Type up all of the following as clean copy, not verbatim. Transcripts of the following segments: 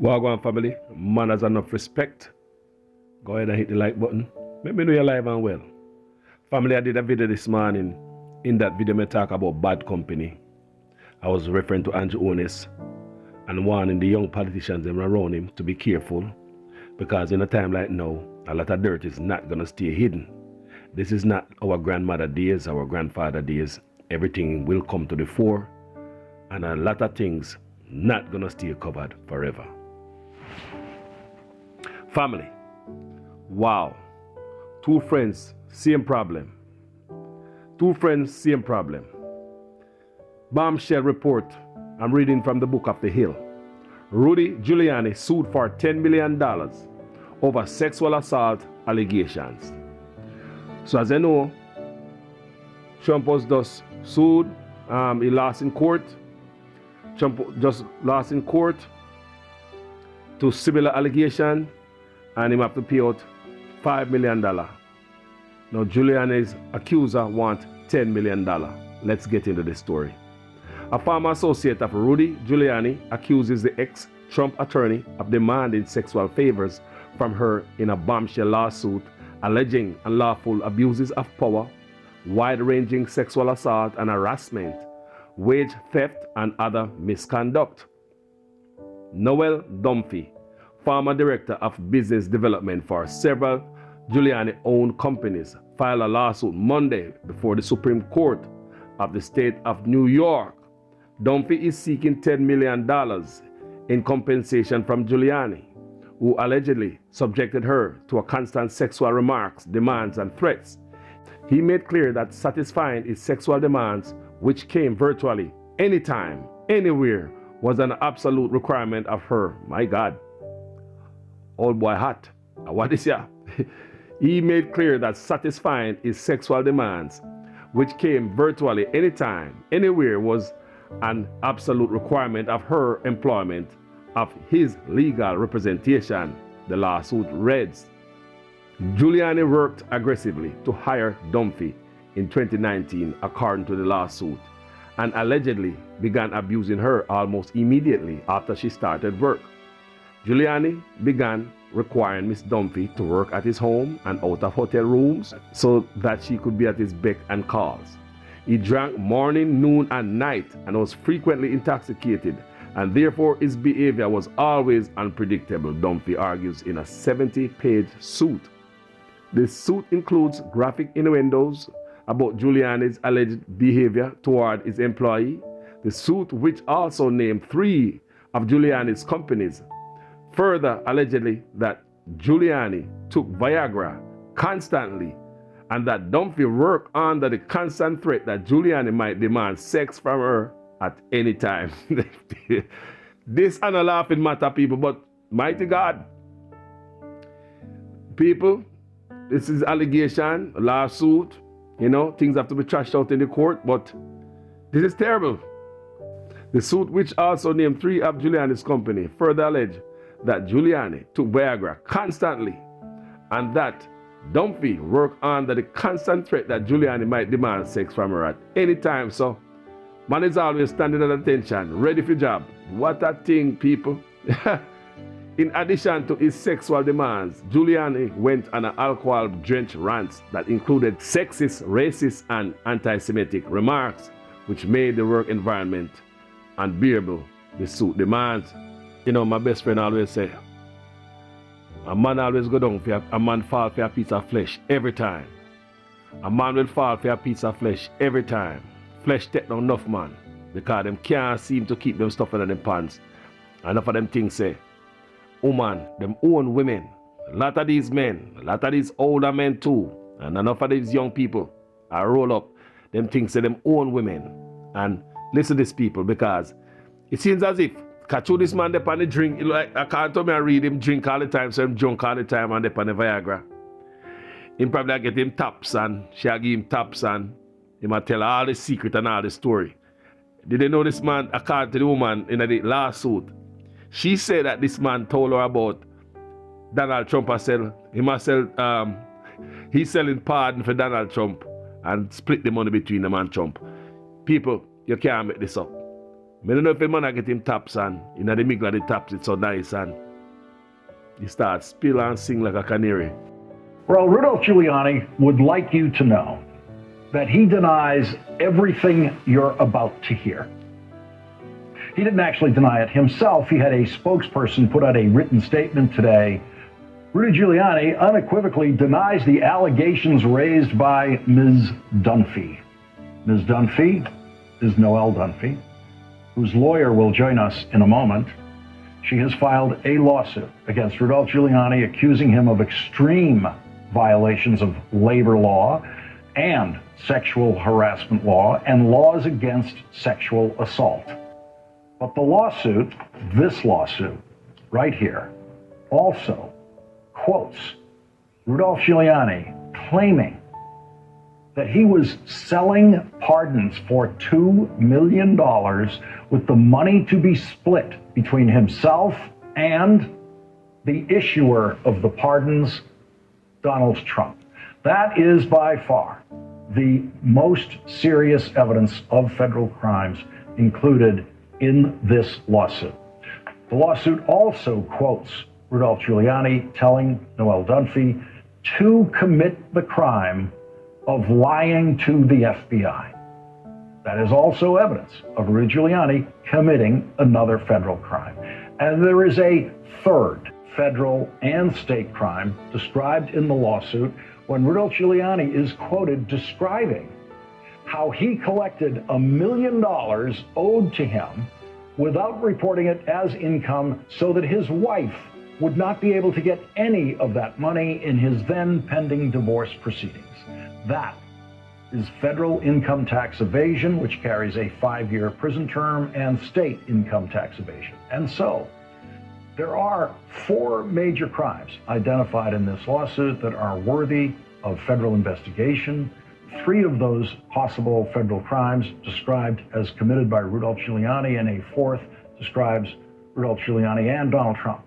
Wagwan family, man has enough respect. Go ahead and hit the like button. Let me know you're alive and well. Family, I did a video this morning. In that video, I talk about bad company. I was referring to Andrew Onis and warning the young politicians around him to be careful, because in a time like now, a lot of dirt is not going to stay hidden. This is not our grandmother days, our grandfather days. Everything will come to the fore, and a lot of things not going to stay covered forever. Family, wow, two friends, same problem. Two friends, same problem. Bombshell report, I'm reading from the book of the Hill. Rudy Giuliani sued for $10 million over sexual assault allegations. So as you know, Trump was just sued, he lost in court. Trump just lost in court to similar allegation, and he have to pay out $5 million. Now Giuliani's accuser want $10 million. Let's get into the story. A former associate of Rudy Giuliani accuses the ex-Trump attorney of demanding sexual favors from her in a bombshell lawsuit alleging unlawful abuses of power, wide-ranging sexual assault and harassment, wage theft, and other misconduct. Noel Dunphy, former director of business development for several Giuliani-owned companies, filed a lawsuit Monday before the Supreme Court of the state of New York. Dunphy is seeking $10 million in compensation from Giuliani, who allegedly subjected her to a constant sexual remarks, demands, and threats. He made clear that satisfying his sexual demands, which came virtually anytime, anywhere, was an absolute requirement of her. My God. Old boy hot. What is ya? He made clear that satisfying his sexual demands, which came virtually anytime, anywhere, was an absolute requirement of her employment of his legal representation, the lawsuit reads. Giuliani worked aggressively to hire Dunphy in 2019, according to the lawsuit, and allegedly began abusing her almost immediately after she started work. Giuliani began requiring Miss Dunphy to work at his home and out of hotel rooms so that she could be at his beck and calls. He drank morning, noon, and night and was frequently intoxicated, and therefore his behavior was always unpredictable, Dunphy argues in a 70-page suit. The suit includes graphic innuendos about Giuliani's alleged behavior toward his employee. The suit, which also named 3 of Giuliani's companies, further allegedly that Giuliani took Viagra constantly and that Dunphy worked under the constant threat that Giuliani might demand sex from her at any time. This is a laughing matter, people, but mighty God. People, this is allegation, lawsuit, things have to be trashed out in the court, but this is terrible. The suit, which also named 3 of Giuliani's company, further alleged that Giuliani took Viagra constantly and that Dunphy worked under the constant threat that Giuliani might demand sex from her at any time. So, man is always standing at attention, ready for job. What a thing, people. In addition to his sexual demands, Giuliani went on an alcohol-drenched rant that included sexist, racist, and anti-Semitic remarks, which made the work environment unbearable, the suit demands. My best friend always say, a man always go down for a man fall for a piece of flesh every time. A man will fall for a piece of flesh every time. Flesh take down enough man, because them can't seem to keep them stuff in them pants. And enough of them things say, woman, them own women. A lot of these men, a lot of these older men too, and enough of these young people are roll up. Them things say them own women. And listen to these people, because it seems as if catch this man dep on the drink, like I can't tell me I read him drink all the time, so him drunk all the time and dep on the Viagra. Him probably get him taps and she'll give him taps and he might tell all the secret and all the story. Did they know this man, according to the woman in the lawsuit, she said that this man told her about Donald Trump he's selling pardon for Donald Trump and split the money between them and Trump. People, you can't make this up. I don't know if the man get him taps on. In the middle of the taps, it's so nice and he starts spill and sing like a canary. Well, Rudolph Giuliani would like you to know that he denies everything you're about to hear. He didn't actually deny it himself. He had a spokesperson put out a written statement today. Rudy Giuliani unequivocally denies the allegations raised by Ms. Dunphy. Ms. Dunphy is Noelle Dunphy, whose lawyer will join us in a moment. She has filed a lawsuit against Rudolph Giuliani, accusing him of extreme violations of labor law and sexual harassment law and laws against sexual assault. But the lawsuit, this lawsuit right here, also quotes Rudolph Giuliani claiming that he was selling pardons for $2 million with the money to be split between himself and the issuer of the pardons, Donald Trump. That is by far the most serious evidence of federal crimes included in this lawsuit. The lawsuit also quotes Rudolph Giuliani telling Noelle Dunphy to commit the crime of lying to the FBI. That is also evidence of Rudy Giuliani committing another federal crime. And there is a third federal and state crime described in the lawsuit when Rudolph Giuliani is quoted describing how he collected $1 million owed to him without reporting it as income so that his wife would not be able to get any of that money in his then pending divorce proceedings. That is federal income tax evasion, which carries a 5-year prison term, and state income tax evasion. And so there are 4 major crimes identified in this lawsuit that are worthy of federal investigation. 3 of those possible federal crimes described as committed by Rudolph Giuliani, and a 4th describes Rudolph Giuliani and Donald Trump.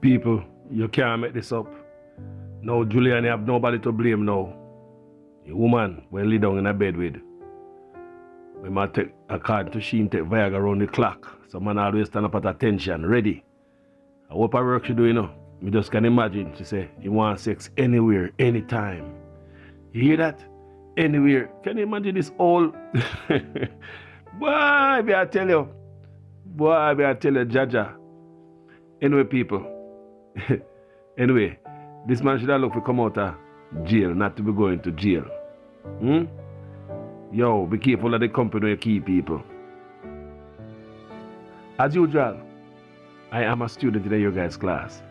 People, you can't make this up. No, Giuliani have nobody to blame now. A woman when lay down in a bed with, when man take a card to she take Viagra around the clock. So man always stand up at attention, ready. I hope her work she do, you know. Me just can imagine, she say, he want sex anywhere, anytime. You hear that? Anywhere. Can you imagine this all? Boy, I tell you. Boy, I tell you, Jaja. Anyway, people. Anyway, this man should have looked to come out of jail, not to be going to jail. Yo, be careful of the company you keep, people. As usual, I am a student in your guys' class.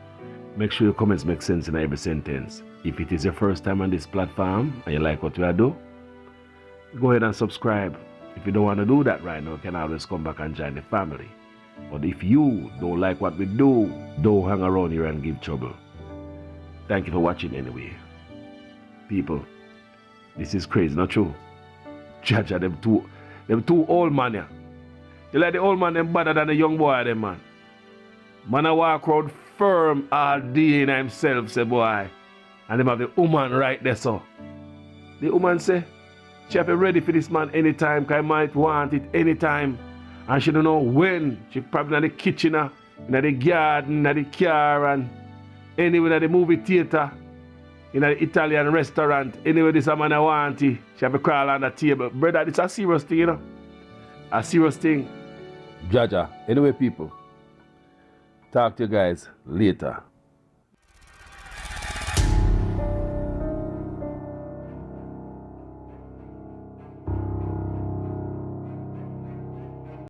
Make sure your comments make sense in every sentence. If it is your first time on this platform and you like what we are doing, go ahead and subscribe. If you don't want to do that right now, you can always come back and join the family. But if you don't like what we do, don't hang around here and give trouble. Thank you for watching anyway. People, this is crazy, not true? Jaja, them two old man here. You like the old man, them better than the young boy, them man. Man, I walk around firm all day in himself, say boy. And them have the woman right there, so. The woman say, she have to be ready for this man anytime, because I might want it anytime. And she don't know when. She probably in the kitchen, in the garden, in the car, and anywhere in the movie theater, in the Italian restaurant, anywhere this man I want it, she have to crawl on the table. Brother, it's a serious thing, you know. A serious thing. Jaja. Anyway, people. Talk to you guys later.